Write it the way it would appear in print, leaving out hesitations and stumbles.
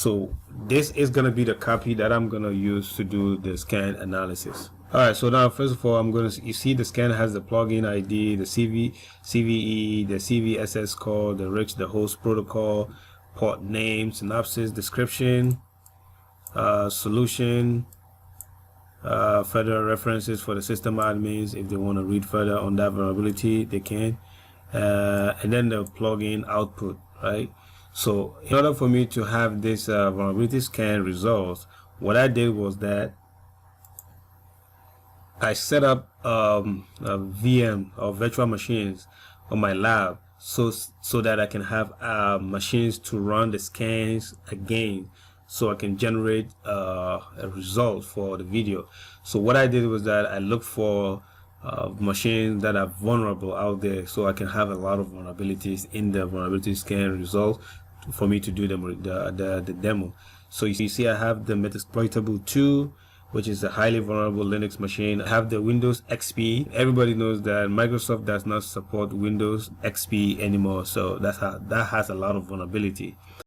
So this is going to be the copy that I'm going to use to do the scan analysis. All right, so now first of all, you see the scan has the plugin ID, the CVE, the CVSS call, the RICS, the host protocol, port name, synopsis, description, solution, further references for the system admins if they want to read further on that vulnerability, they can, and then the plugin output, right? So in order for me to have this vulnerability scan results, what I did was that I set up a VM or virtual machines on my lab so that I can have machines to run the scans again, so I can generate a result for the video. So what I did was that I looked for machines that are vulnerable out there, so I can have a lot of vulnerabilities in the vulnerability scan result for me to do the demo. So you see I have the Metasploitable 2, which is a highly vulnerable Linux machine. I have the Windows XP. Everybody knows that Microsoft does not support Windows XP anymore, so that has a lot of vulnerability.